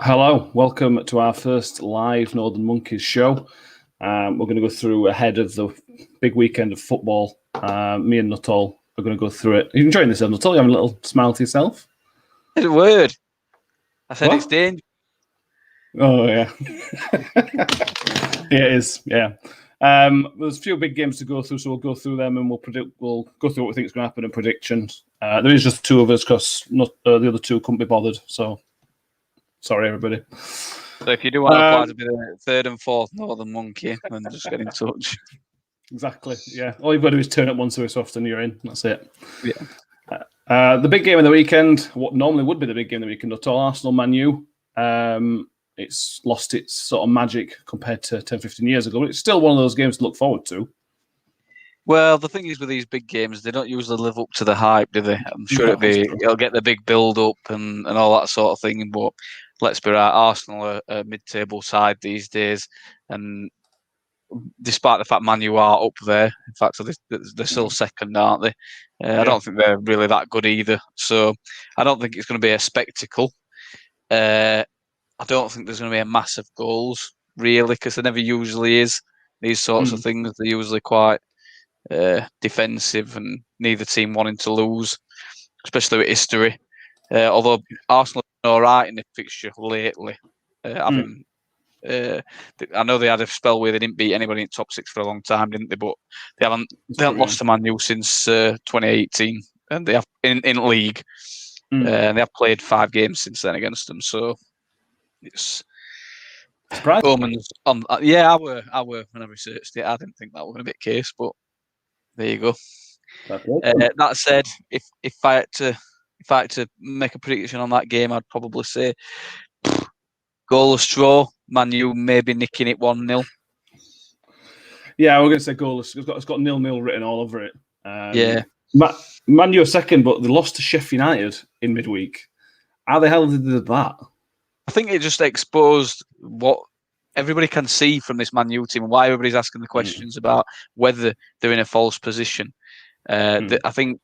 Hello, welcome to our first live Northern Monkeys show. We're going to go through ahead of the big weekend of football. Me and Nuttall are going to go through it. Are you enjoying this, Nuttall? You having a little smile to yourself? It's a word. I said What? It's dangerous. Oh, yeah. Yeah, it is, yeah. There's a few big games to go through, so we'll go through them and we'll go through what we think is going to happen and predictions. There is just two of us because the other two couldn't be bothered, so sorry, everybody. So if you do want to apply to be the third and fourth Northern Monkey, then just get in touch. Exactly, yeah. All you've got to do is turn up once every so often, you're in. That's it. Yeah. The big game of the weekend, what normally would be the big game of the weekend, at all, Arsenal Man U. It's lost its sort of magic compared to 10, 15 years ago, but it's still one of those games to look forward to. Well, the thing is with these big games, they don't usually live up to the hype, do they? I'm sure it'll get the big build-up and all that sort of thing, but let's be right, Arsenal are a mid-table side these days, and despite the fact Man U are up there, in fact, so they're still second, aren't they? I don't think they're really that good either, so I don't think it's going to be a spectacle. I don't think there's going to be a massive goals, really, because there never usually is. These sorts of things, they're usually quite defensive and neither team wanting to lose, especially with history. Although Arsenal are all right in the fixture lately. I know they had a spell where they didn't beat anybody in top six for a long time, didn't they? But they haven't lost to Man U since 2018, and they have in league. And they have played 5 games since then against them. So it's omens. I were when I researched it. I didn't think that was going to be the case, but there you go. That said, if I had to make a prediction on that game, I'd probably say goalless draw. Man U maybe nicking it 1-0. Yeah, we're going to say goalless. It's got 0-0 written all over it. Yeah. Man U are second, but they lost to Sheffield United in midweek. How the hell did they do that? I think it just exposed what everybody can see from this Man U team, why everybody's asking the questions about whether they're in a false position. I think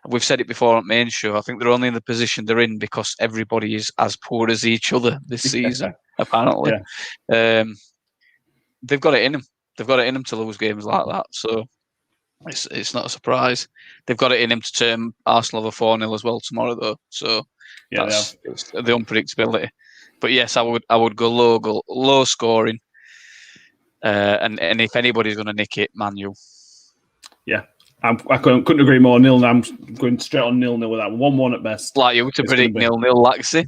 we've said it before on the main show. I think they're only in the position they're in because everybody is as poor as each other this season, apparently. Yeah. They've got it in them. They've got it in them to lose games like that. So it's not a surprise. They've got it in them to turn Arsenal over 4-0 as well tomorrow, though. So that's the unpredictability. But yes, I would go low scoring, and if anybody's going to nick it, Man U. Yeah, I couldn't agree more. 0-0. I'm going straight on 0-0 with that. 1-1 at best. Like you to predict 0-0, Laxi.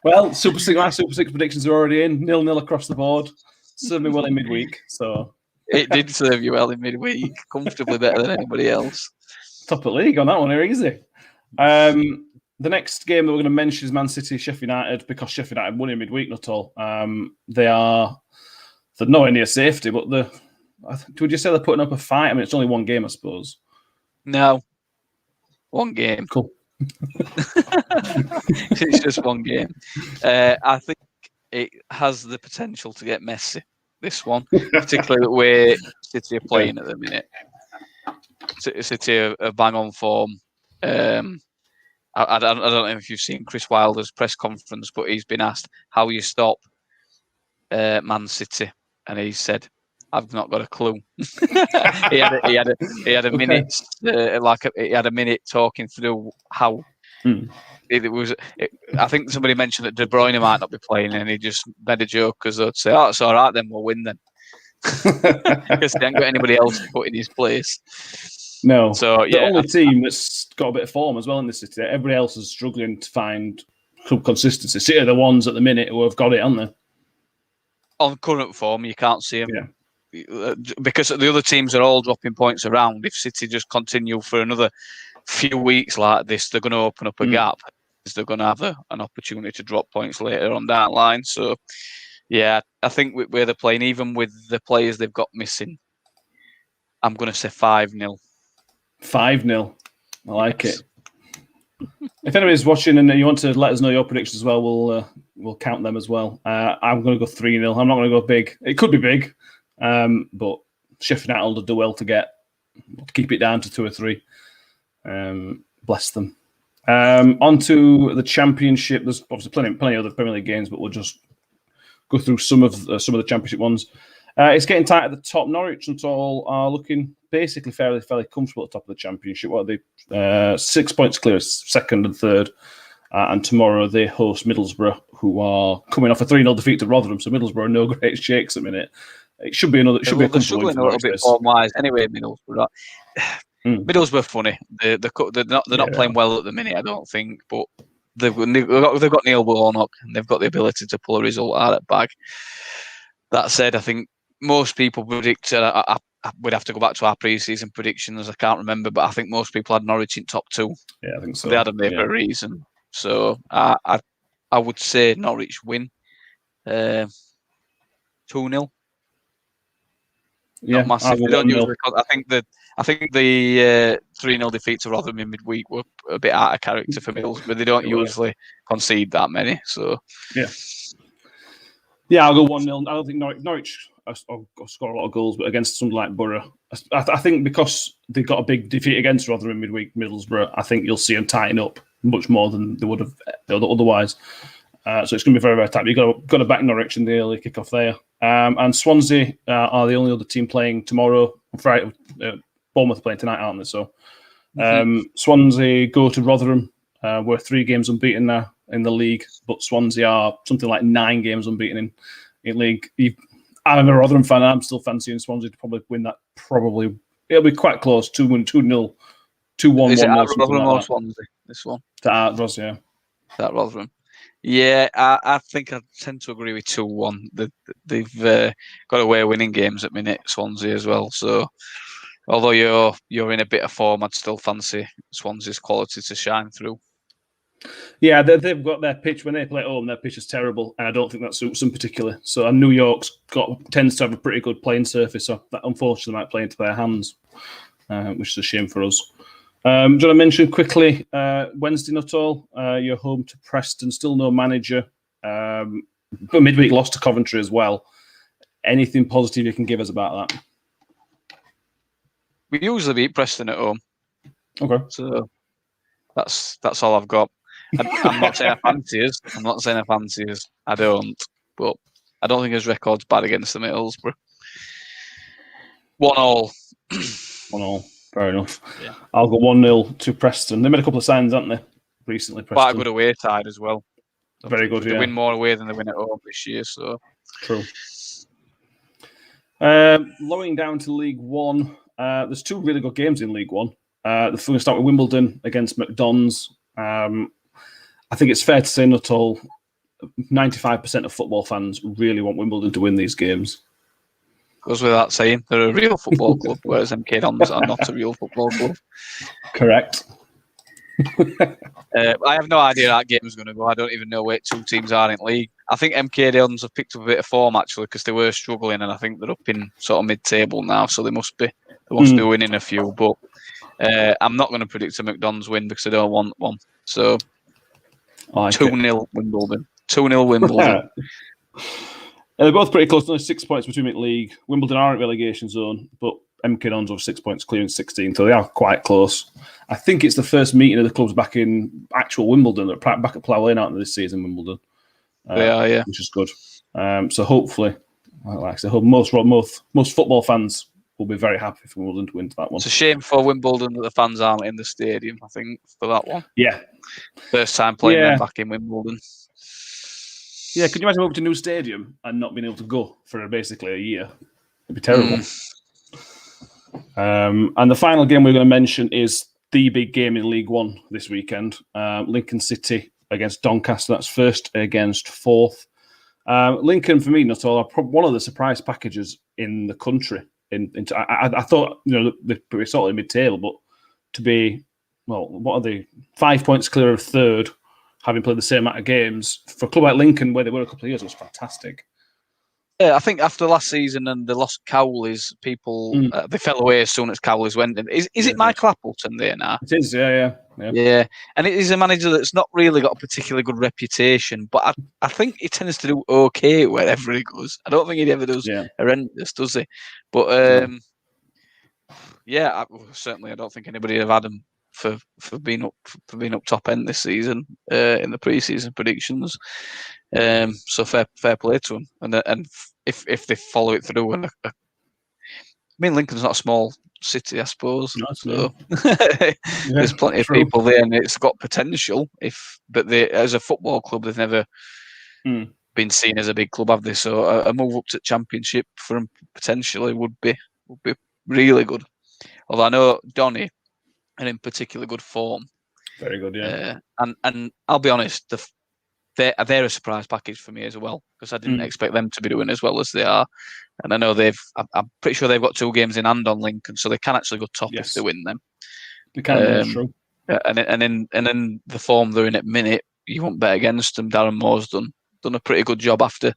Well, my Super Six predictions are already in. 0-0 across the board. Served me well in midweek, so it did serve you well in midweek. Comfortably better than anybody else. Top of the league on that one. Here, easy. The next game that we're going to mention is Man City, Sheffield United, because Sheffield United won in midweek, not all. They're nowhere near safety, but would you say they're putting up a fight? I mean, it's only one game, I suppose. No. One game. Cool. It's just one game. I think it has the potential to get messy, this one, particularly the way City are playing at the minute. City are bang on form. I don't know if you've seen Chris Wilder's press conference, but he's been asked how you stop Man City, and he said, "I've not got a clue." he had a minute, he had a minute talking through how it was. I think somebody mentioned that De Bruyne might not be playing, and he just made a joke because they'd say, "Oh, it's all right, then we'll win then," because they haven't got anybody else to put in his place. No, so the only team that's got a bit of form as well in this City. Everybody else is struggling to find club consistency. City are the ones at the minute who have got it, aren't they? On current form, you can't see them because the other teams are all dropping points around. If City just continue for another few weeks like this, they're going to open up a gap. They're going to have an opportunity to drop points later on down the line. So, yeah, I think where they're playing, even with the players they've got missing, I'm going to say 5-0. 5-0. I like it. If anybody's watching and you want to let us know your predictions as well, we'll count them as well. I'm going to go 3-0. I'm not going to go big. It could be big, but Sheffield United will do well to keep it down to 2 or 3. Bless them. Onto the Championship. There's obviously plenty of other Premier League games, but we'll just go through some of the Championship ones. It's getting tight at the top. Norwich and all are looking basically fairly comfortable at the top of the Championship. What are they? 6 points clear, second and third. And tomorrow they host Middlesbrough, who are coming off a 3-0 defeat to Rotherham. So Middlesbrough are no great shakes at the minute. It should be another. They're struggling a little bit form wise. Anyway, Middlesbrough. Middlesbrough funny. They're not playing well at the minute. I don't think, but they've got Neil Warnock and they've got the ability to pull a result out of the bag. That said, I think most people predict. We'd have to go back to our pre-season predictions. I can't remember, but I think most people had Norwich in top 2. Yeah, I think so. They had them there for a reason. So I would say Norwich win 2-0. Yeah, not massive. They don't usually, I think the 3-0 defeat to Rotherham in midweek were a bit out of character for Middlesbrough. They don't usually concede that many. So yeah, I'll go 1-0. I don't think Norwich will score a lot of goals, but against something like Borough, I think because they got a big defeat against Rotherham midweek, Middlesbrough, I think you'll see them tighten up much more than they would have otherwise. So it's going to be very, very tight. You've got to back Norwich in the early kick-off there. And Swansea are the only other team playing tomorrow. Friday, Bournemouth are playing tonight, aren't they? So Swansea go to Rotherham. We're 3 games unbeaten now in the league, but Swansea are something like 9 games unbeaten in league. I'm a Rotherham fan. I'm still fancying Swansea to probably win that. Probably it'll be quite close. 2-0, 2-1. Is it at Rotherham or Swansea? This one. At Rotherham. At Rotherham. Yeah, I think I tend to agree with 2-1. They've got away winning games at minute, Swansea as well. So although you're in a bit of form, I'd still fancy Swansea's quality to shine through. Yeah, they've got their pitch. When they play at home, their pitch is terrible, and I don't think that suits them particularly. So New York's tends to have a pretty good playing surface, so that unfortunately might play into their hands, which is a shame for us. Do you want to mention quickly Wednesday, Nuttall? You're home to Preston, still no manager. But midweek loss to Coventry as well. Anything positive you can give us about that? We usually beat Preston at home. Okay. So that's all I've got. I'm not saying I fancy us. I don't. But I don't think his record's bad against the Middlesbrough. 1-1. 1-1. Fair enough. Yeah. I'll go 1-0 to Preston. They made a couple of signs, haven't they, recently? Preston. Quite a good away side as well. Very good, They win more away than they win at home this year. So true. Lowering down to League One, there's 2 really good games in League One. We're going to start with Wimbledon against McDonald's. I think it's fair to say, Nuttall, 95% of football fans really want Wimbledon to win these games. Goes without saying, they're a real football club, whereas MK Dons are not a real football club. Correct. I have no idea how that game is going to go. I don't even know where 2 teams are in league. I think MK Dons have picked up a bit of form actually because they were struggling, and I think they're up in sort of mid-table now, so they must be winning a few. But I'm not going to predict a McDonald's win because I don't want one. So 2-0 Wimbledon. 2-0 Wimbledon. They're both pretty close. Only 6 points between league. Wimbledon are in relegation zone, but MK Dons have 6 points, clearing 16, so they are quite close. I think it's the first meeting of the clubs back in actual Wimbledon. They're back at Plough Lane, aren't they, this season, Wimbledon? They are, yeah. Which is good. So hopefully, like I said, most football fans will be very happy for Wimbledon to win that one. It's a shame for Wimbledon that the fans aren't in the stadium, I think, for that one. Yeah. First time playing them back in Wimbledon. Yeah, can you imagine moving to a new stadium and not being able to go for basically a year? It'd be terrible. And the final game we're going to mention is the big game in League One this weekend. Lincoln City against Doncaster. That's first against fourth. Lincoln, for me, Nuttall, are one of the surprise packages in the country. I thought, they were sort of mid-table, but to be, what are they? 5 points clear of third, having played the same amount of games. For a club like Lincoln, where they were a couple of years, it was fantastic. Yeah, I think after last season and the lost Cowleys, people they fell away as soon as Cowleys went. Is it Michael Appleton there now? It is, yeah. And it is a manager that's not really got a particularly good reputation, but I think he tends to do okay wherever he goes. I don't think he ever does horrendous, does he? But certainly I don't think anybody have had him for being up top end this season in the pre-season predictions. So fair play to them. And if they follow it through, and I mean, Lincoln's not a small city, I suppose. No, so yeah, there's plenty of people there, and it's got potential. But they, as a football club, they've never been seen as a big club, have they? So a move up to Championship for them potentially would be really good. Although I know Donny are in particular good form. Very good, yeah. And I'll be honest, they're a surprise package for me as well, because I didn't expect them to be doing as well as they are. And I know I'm pretty sure they've got 2 games in hand on Lincoln, so they can actually go top if they win them. They can, that's true. And in the form they're in at minute, you won't bet against them. Darren Moore's done a pretty good job after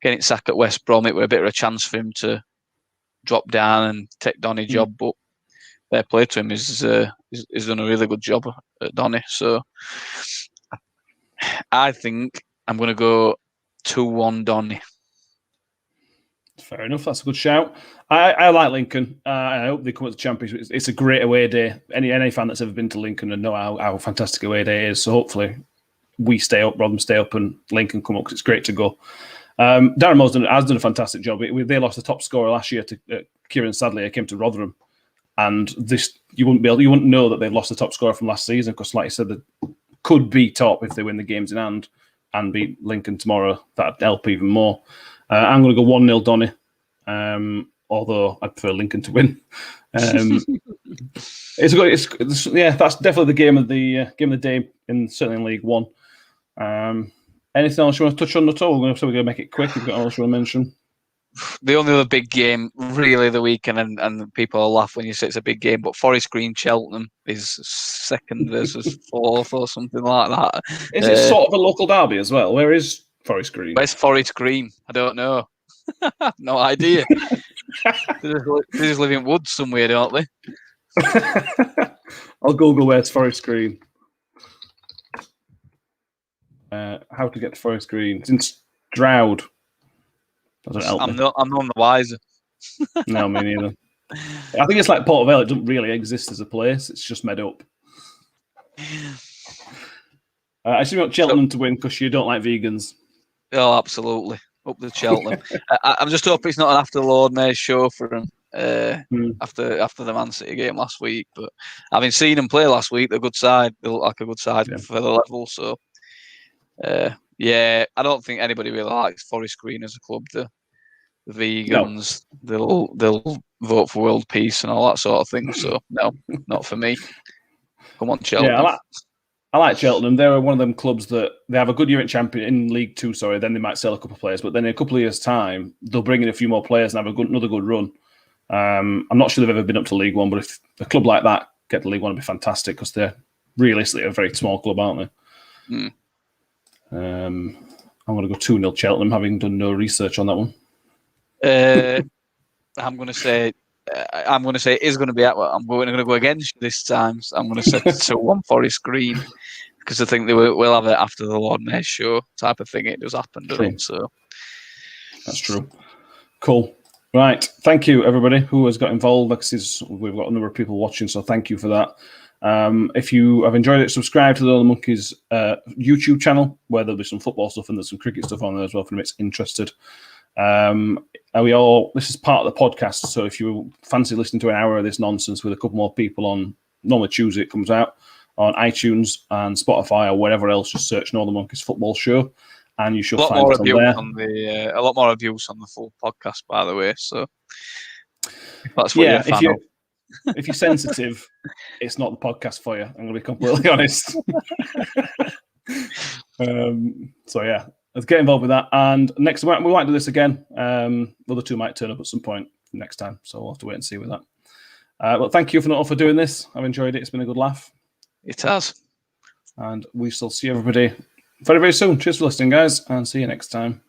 getting sacked at West Brom. It were a bit of a chance for him to drop down and take Donny's job, but fair play to him. He's done a really good job at Donny. So I think I'm going to go 2-1 Donny. Fair enough. That's a good shout. I like Lincoln. I hope they come at the Championship. It's a great away day. Any fan that's ever been to Lincoln and know how fantastic away day is. So hopefully we stay up, Rotherham stay up, and Lincoln come up, because it's great to go. Darren Moore's has done a fantastic job. They lost the top scorer last year to Kieran Sadler. He came to Rotherham, and you wouldn't know that they've lost the top scorer from last season, because, like you said, they could be top if they win the games in hand and beat Lincoln tomorrow. That'd help even more. I'm going to go 1-0 Donny, although I prefer Lincoln to win. That's definitely the game of the day, certainly in League One. Anything else you want to touch on at all? We're going to make it quick. You've got else you want to mention? The only other big game, really, of the weekend, and people will laugh when you say it's a big game, but Forest Green Cheltenham is 2nd versus 4th or something like that. Is it sort of a local derby as well? Where is Forest Green? Where's Forest Green? I don't know. No idea. They just live in woods somewhere, don't they? I'll Google where's Forest Green. How to get to Forest Green? It's in Stroud. Doesn't help I'm none the wiser. No, me neither. I think it's like Port Vale. It doesn't really exist as a place. It's just made up. I assume you want Cheltenham to win because you don't like vegans. Oh, absolutely. Up the Cheltenham. I'm just hoping it's not an after Lord Mayor's show for them after the Man City game last week. But having seen them play last week, they're a good side. They look like a good side for the level. So, I don't think anybody really likes Forest Green as a club. The vegans, they'll vote for world peace and all that sort of thing. So, no, not for me. Come on, Cheltenham. Yeah, I like Cheltenham. They're one of them clubs that they have a good year in League Two. Then they might sell a couple of players, but then in a couple of years' time, they'll bring in a few more players and have another good run. I'm not sure they've ever been up to League One, but if a club like that get to League One, it'd be fantastic, because they're realistically a very small club, aren't they? I'm going to go 2-0 Cheltenham, having done no research on that one. I'm going to say it is going to be at what I'm going to go against you this time. So I'm going to say 2-1 Forest Green, because I think they will have it after the Lord Mayor's show type of thing. It does happen, doesn't it? So that's true. Cool. Right. Thank you, everybody who has got involved. Like I said, we've got a number of people watching, so thank you for that. If you have enjoyed it, subscribe to the All the Monkeys YouTube channel, where there'll be some football stuff and there's some cricket stuff on there as well for anyone interested. This is part of the podcast, so if you fancy listening to an hour of this nonsense with a couple more people on, normally Tuesday it comes out on iTunes and Spotify or wherever else, just search All the Monkeys Football Show and you should find it on there. A lot more reviews on the full podcast, by the way, so if that's what you're a fan of. If you're sensitive, it's not the podcast for you. I'm going to be completely honest. So yeah, let's get involved with that. And next time we might do this again. The other two might turn up at some point next time, so we'll have to wait and see with that. But thank you for doing this. I've enjoyed it. It's been a good laugh. It has. And we shall see everybody very, very soon. Cheers for listening, guys, and see you next time.